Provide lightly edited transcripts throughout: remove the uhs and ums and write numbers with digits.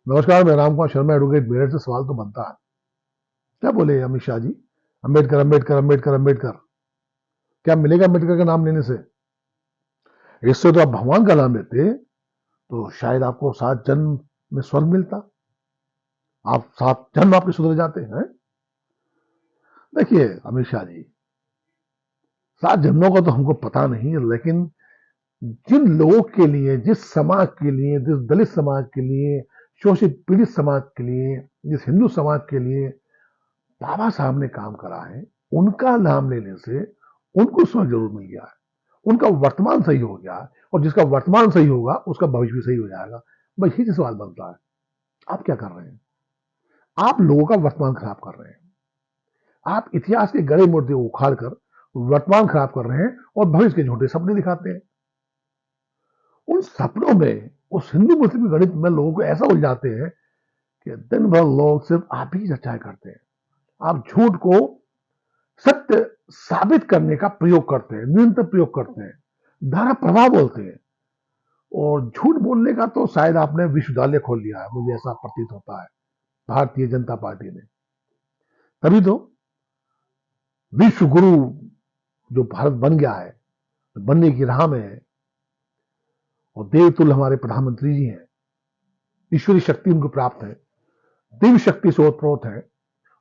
नमस्कार, मैं रामकुमार शर्मा एडवोकेट। मेरठ से सवाल तो बनता है, क्या बोले अमित शाह जी? अंबेडकर अंबेडकर अंबेडकर अंबेडकर, क्या मिलेगा अंबेडकर का नाम लेने से? इससे तो आप भगवान का नाम लेते तो शायद आपको 7 जन्म में स्वर्ग मिलता। आप 7 जन्म आपके सुधर जाते हैं। देखिए अमित शाह जी, 7 जन्मों का तो हमको पता नहीं, लेकिन जिन लोगों के लिए, जिस समाज के लिए, जिस दलित समाज के लिए, शोषित पीड़ित समाज के लिए, जिस हिंदू समाज के लिए बाबा साहब ने काम करा है, उनका नाम लेने से उनको स्वर्ग जरूर मिल गया है। उनका वर्तमान सही हो गया है, और जिसका वर्तमान सही होगा उसका भविष्य भी सही हो जाएगा। बस यही सवाल बनता है, आप क्या कर रहे हैं? आप लोगों का वर्तमान खराब कर रहे हैं। आप इतिहास के गड़े मुर्दे को उखाड़ कर वर्तमान खराब कर रहे हैं और भविष्य के झूठे सपने दिखाते हैं। उन सपनों में, उस हिंदू मुस्लिम गणित में लोगों को ऐसा उलझाते हैं कि दिन भर लोग सिर्फ आप ही चर्चाएं करते हैं। आप झूठ को सत्य साबित करने का प्रयोग करते हैं, निरंतर प्रयोग करते हैं, धारा प्रभाव बोलते हैं। और झूठ बोलने का तो शायद आपने विश्वविद्यालय खोल लिया है, मुझे ऐसा प्रतीत होता है भारतीय जनता पार्टी ने। तभी तो विश्व गुरु जो भारत बन गया है, बनने की राह में है, और देवतुल्य हमारे प्रधानमंत्री जी हैं, ईश्वरी शक्ति उनको प्राप्त है, दिव्य शक्ति से ओतप्रोत है।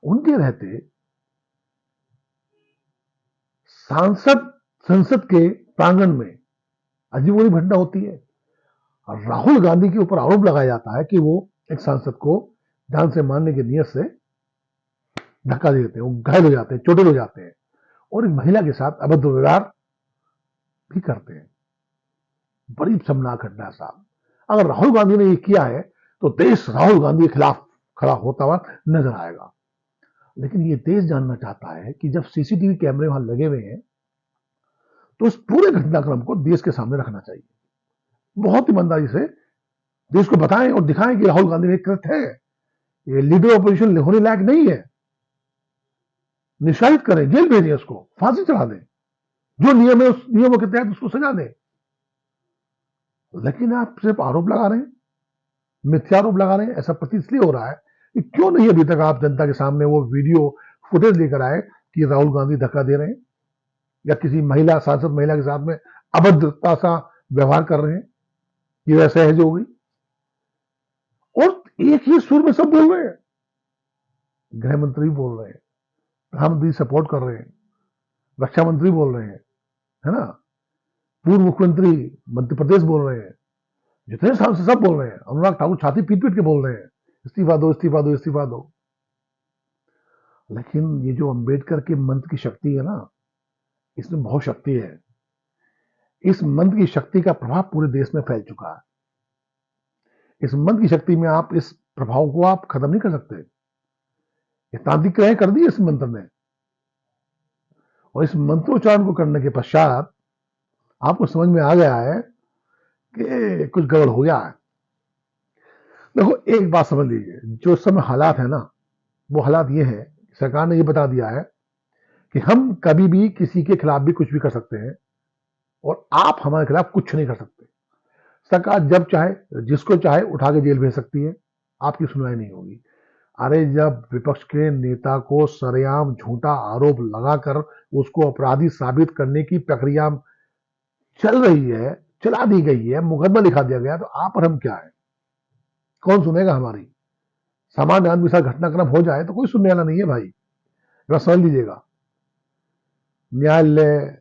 उनके रहते सांसद संसद के प्रांगण में अजीब गरीब घटना होती है। राहुल गांधी के ऊपर आरोप लगाया जाता है कि वो एक सांसद को जान से मारने की नीयत से धक्का दे देते हैं, वो घायल हो जाते हैं, चोटिल हो जाते हैं, और एक महिला के साथ अभद्र व्यवहार भी करते हैं। बड़ी शर्मनाक घटना है साहब। अगर राहुल गांधी ने ये किया है तो देश राहुल गांधी के खिलाफ खड़ा होता हुआ नजर आएगा। लेकिन ये देश जानना चाहता है कि जब सीसीटीवी कैमरे वहां लगे हुए हैं तो उस पूरे घटनाक्रम को देश के सामने रखना चाहिए। बहुत ईमानदारी से देश को बताएं और दिखाएं कि राहुल गांधी ने कृत है, ये लीडर ऑपोजिशन होने लायक नहीं है। निशाहित करें, जेल भेजें, उसको फांसी चढ़ा दें, जो नियम है उस नियमों के तहत उसको सजा दें। लेकिन आप सिर्फ आरोप लगा रहे हैं, मिथ्यारोप लगा रहे हैं। ऐसा प्रतीत इसलिए हो रहा है कि क्यों नहीं अभी तक आप जनता के सामने वो वीडियो फुटेज लेकर आए कि राहुल गांधी धक्का दे रहे हैं या किसी महिला सांसद महिला के साथ में अभद्रता सा व्यवहार कर रहे हैं। ये वह सहज हो गई, और एक ही सुर में सब बोल रहे हैं। गृह मंत्री बोल रहे हैं, प्रधानमंत्री सपोर्ट कर रहे हैं, रक्षा मंत्री बोल रहे हैं, है ना, पूर्व मुख्यमंत्री मध्य प्रदेश बोल रहे हैं, जितने सांसद सब बोल रहे हैं। अनुराग ठाकुर छाती पीट पीट के बोल रहे हैं, इस्तीफा दो इस्तीफा दो इस्तीफा दो। लेकिन ये जो अंबेडकर के मंत्र की शक्ति है ना, इसमें बहुत शक्ति है। इस मंत्र की शक्ति का प्रभाव पूरे देश में फैल चुका है। इस मंत्र की शक्ति में आप इस प्रभाव को आप खत्म नहीं कर सकते। ये तांत्रिक क्रियाएं कर दी इस मंत्र ने, और इस मंत्रोच्चारण को करने के पश्चात आपको समझ में आ गया है कि कुछ गड़बड़ हो गया है। देखो एक बात समझ लीजिए, जो इस समय हालात है ना, वो हालात ये है, सरकार ने ये बता दिया है कि हम कभी भी किसी के खिलाफ भी कुछ भी कर सकते हैं, और आप हमारे खिलाफ कुछ नहीं कर सकते। सरकार जब चाहे जिसको चाहे उठा के जेल भेज सकती है, आपकी सुनवाई नहीं होगी। अरे जब विपक्ष के नेता को सरेआम झूठा आरोप लगाकर उसको अपराधी साबित करने की प्रक्रिया चल रही है, चला दी गई है, मुकदमा लिखा दिया गया, तो आप और हम क्या है? कौन सुनेगा हमारी? सामान्य आदमी के साथ घटनाक्रम हो जाए तो कोई सुनने वाला नहीं है भाई, समझ लीजिएगा। न्यायालय,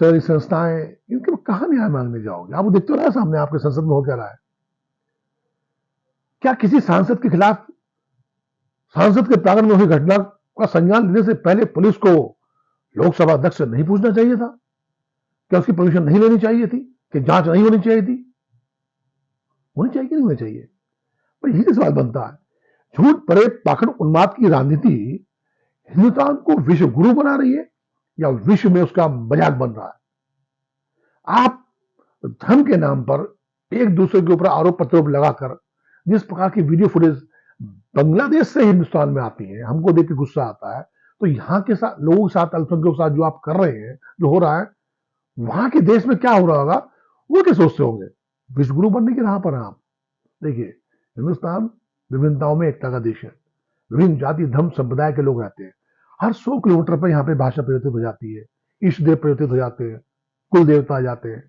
शहरी संस्थाएं, इनके में कहां न्याय मांगने जाओगे? आप देखते हो ना सामने आपके संसद में हो क्या रहा है। क्या किसी सांसद के खिलाफ सांसद के प्रांगण में हुई घटना का संज्ञान लेने से पहले पुलिस को लोकसभा अध्यक्ष से नहीं पूछना चाहिए था? क्या उसकी परमिशन नहीं लेनी चाहिए थी? कि जांच नहीं होनी चाहिए थी? होनी चाहिए कि नहीं होनी चाहिए? पर यही सवाल बनता है। झूठ परे पाखंड उन्माद की राजनीति हिंदुस्तान को विश्व गुरु बना रही है, या विश्व में उसका मजाक बन रहा है? आप धर्म के नाम पर एक दूसरे के ऊपर आरोप प्रत्यारोप लगाकर जिस प्रकार की वीडियो फुटेज बांग्लादेश से हिंदुस्तान में आती है, हमको देख के गुस्सा आता है। तो यहाँ के साथ लोगों के साथ, अल्पसंख्यकों के साथ जो आप कर रहे हैं, जो हो रहा है, वहां के देश में क्या हो रहा होगा वो क्या सोचते होंगे? विश्वगुरु बनने की राह पर हैं आप। देखिए, हिंदुस्तान विभिन्नताओं में एकता का देश है। विभिन्न जाति धर्म संप्रदाय के लोग रहते हैं। हर 100 किलोमीटर पर यहाँ पे भाषा परिवर्तित हो जाती है, इष्ट देव परिवर्तित हो जाते हैं, कुल देवता आ जाते हैं।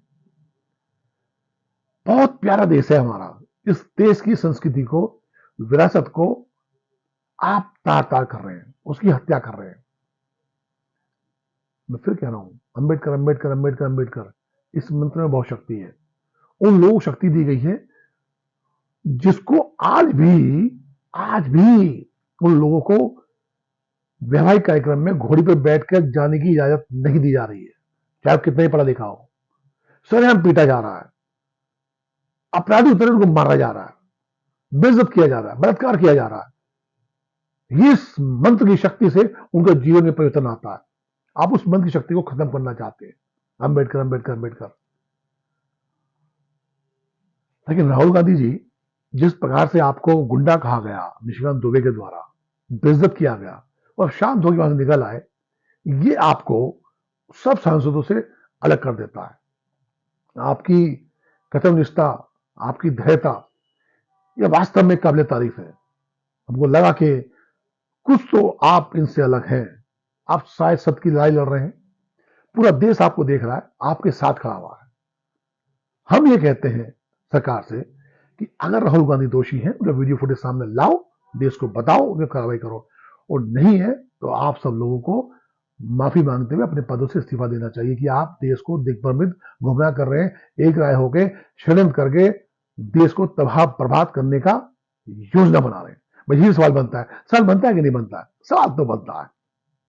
बहुत प्यारा देश है हमारा। इस देश की संस्कृति को, विरासत को आप तार तार कर रहे हैं, उसकी हत्या कर रहे हैं। मैं फिर कह रहा हूं, अंबेडकर अंबेडकर अंबेडकर अंबेडकर, इस मंत्र में बहुत शक्ति है। उन लोगों को शक्ति दी गई है जिसको आज भी उन लोगों को वैवाहिक कार्यक्रम में घोड़ी पर बैठकर जाने की इजाजत नहीं दी जा रही है, चाहे कितना ही पढ़ा लिखा हो। सरेआम पीटा जा रहा है, अपराधी उतरे उनको मारा जा रहा है, बेइज्जत किया जा रहा है, बलात्कार किया जा रहा है। इस मंत्र की शक्ति से उनके जीवन में परिवर्तन आता है। आप उस मंत्र की शक्ति को खत्म करना चाहते हैं, अंबेडकर अंबेडकर अंबेडकर। लेकिन राहुल गांधी जी, जिस प्रकार से आपको गुंडा कहा गया निशिकांत दुबे के द्वारा, बेइज्जत किया गया और शांत होकर वहां से निकल आए, ये आपको सब सांसदों से अलग कर देता है। आपकी कर्तव्यनिष्ठा, आपकी धैर्यता, ये वास्तव में काबिल तारीफ है। हमको लगा कि कुछ तो आप इनसे अलग हैं। आप शायद सत्य की लड़ाई लड़ रहे हैं, पूरा देश आपको देख रहा है, आपके साथ खड़ा हुआ है। हम ये कहते हैं सरकार से कि अगर राहुल गांधी दोषी हैं, उनका वीडियो फुटेज सामने लाओ, देश को बताओ, उन्हें कार्रवाई करो, और नहीं है तो आप सब लोगों को माफी मांगते हुए अपने पदों से इस्तीफा देना चाहिए कि आप देश को दिग्भ्रमित गुमराह कर रहे हैं, एक राय होकर षड्यंत्र करके देश को तबाह बर्बाद करने का योजना बना रहे हैं। भाई ये सवाल बनता है कि नहीं बनता है? सवाल तो बनता है।